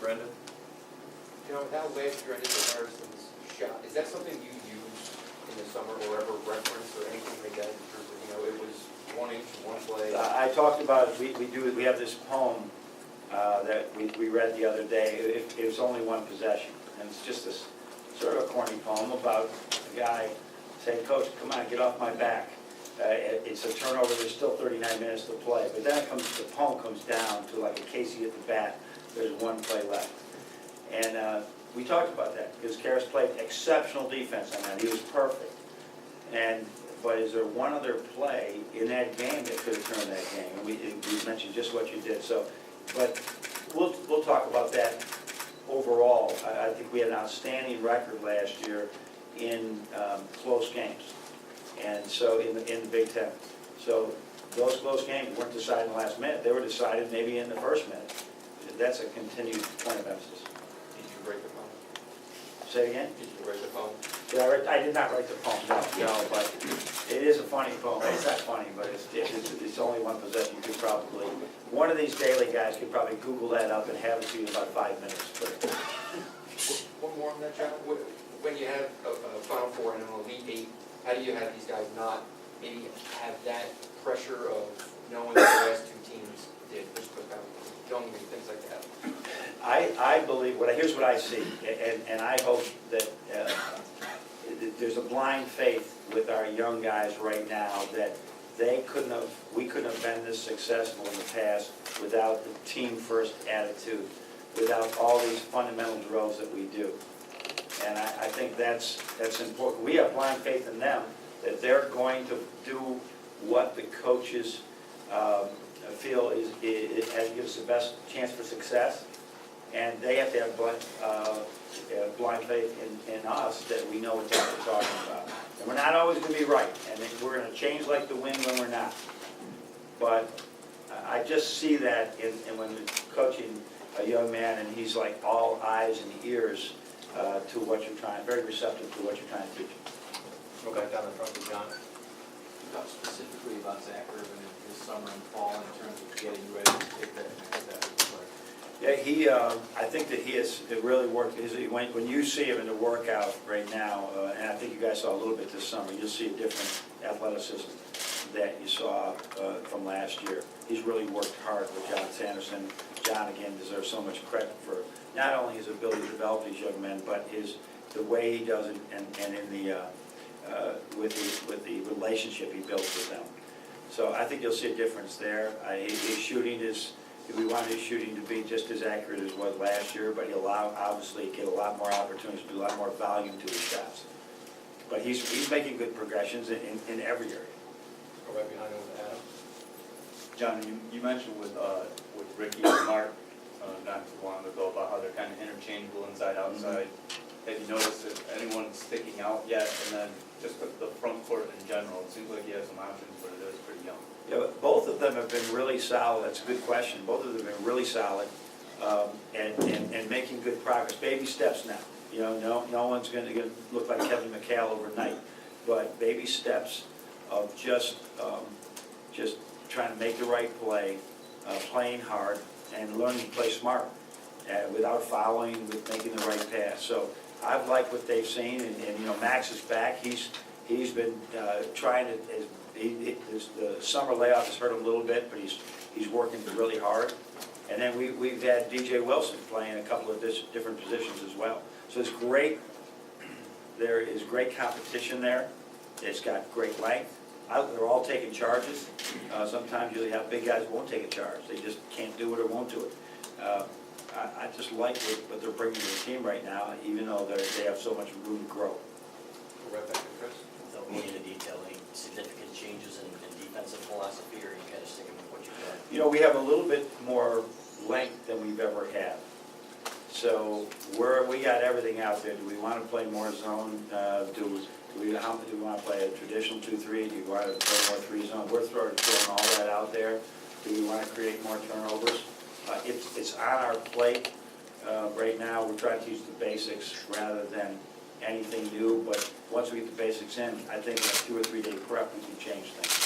Brendan? You know, now last year I did the Harrison's shot. Is that something you use in the summer or ever reference or anything like that? In terms of, you know, it was 1 inch, one play. I talked about, we have this poem that we read the other day. It was only one possession. And it's just this sort of a corny poem about a guy saying, "Coach, come on, get off my back." It's a turnover, there's still 39 minutes to play. But then the poem comes down to like a Casey at the bat, there's one play left. And we talked about that, because Karras played exceptional defense on that, he was perfect. But is there one other play in that game that could have turned that game? And we mentioned just what you did, but we'll talk about that overall. I think we had an outstanding record last year in close games. And so in the Big Ten. So those close games weren't decided in the last minute, they were decided maybe in the first minute. That's a continued point of emphasis. Did you write the poem? Say again? Did you write the poem? I did not write the poem, no, but it is a funny poem. It's not funny, but it's only one possession. You could probably, one of these daily guys could probably Google that up and have it to you in about 5 minutes. But One more on that, John. When you have a Final Four and an Elite Eight, how do you have these guys not maybe have that pressure of knowing what the last two teams did, just about young and things like that? I believe, here's what I see, and I hope that there's a blind faith with our young guys right now that we couldn't have been this successful in the past without the team-first attitude, without all these fundamental drills that we do. And I think that's important. We have blind faith in them that they're going to do what the coaches feel gives the best chance for success, and they have to have blind faith in us that we know what we're talking about. And we're not always going to be right, and we're going to change like the wind when we're not. But I just see that when coaching a young man, and he's like all eyes and ears to what you're trying, very receptive to what you're trying to teach. Go back down the front to John. You talked specifically about Zach Irvin in his summer and fall in terms of getting ready to take that next step. Yeah, I think that he has really worked. When you see him in the workout right now, and I think you guys saw a little bit this summer, you'll see a different athleticism that you saw from last year. He's really worked hard with John Sanderson. John, again, deserves so much credit for not only his ability to develop these young men, but the way he does it, and in the with the relationship he built with them. So I think you'll see a difference there. His shooting we wanted his shooting to be just as accurate as it was last year, but he'll obviously get a lot more opportunities, do a lot more volume to his shots. But he's making good progressions in every area. Go right behind him with Adam. John, you mentioned with Ricky and Mark not too long ago about how they're kind of interchangeable inside, outside. Mm-hmm. Have you noticed if anyone's sticking out yet? And then just the front court in general, it seems like he has some options, but it is pretty young. Yeah, but both of them have been really solid. That's a good question. Both of them have been really solid and making good progress. Baby steps now. You know, no one's going to look like Kevin McHale overnight, but baby steps of just trying to make the right play, playing hard, and learning to play smart without fouling, with making the right pass. So I've liked what they've seen, and you know, Max is back. He's been trying to. The summer layoff has hurt him a little bit, but he's working really hard. And then we've had DJ Wilson playing a couple of different positions as well. So it's great. There is great competition there. It's got great length. They're all taking charges. Sometimes you have big guys who won't take a charge. They just can't do it or won't do it. I just like what they're bringing to the team right now, even though they have so much room to grow. Go right back to Chris. Without going into detail, any significant changes in defensive philosophy, or are you kind of sticking with what you've done? You know, we have a little bit more length than we've ever had. So we got everything out there. Do we want to play more zone? Do we want to play a traditional 2-3? Do you want to play more 3-zone? We're throwing all that out there. Do we want to create more turnovers? It's on our plate right now. We're trying to use the basics rather than anything new. But once we get the basics in, I think in a 2 or 3 day prep, we can change things.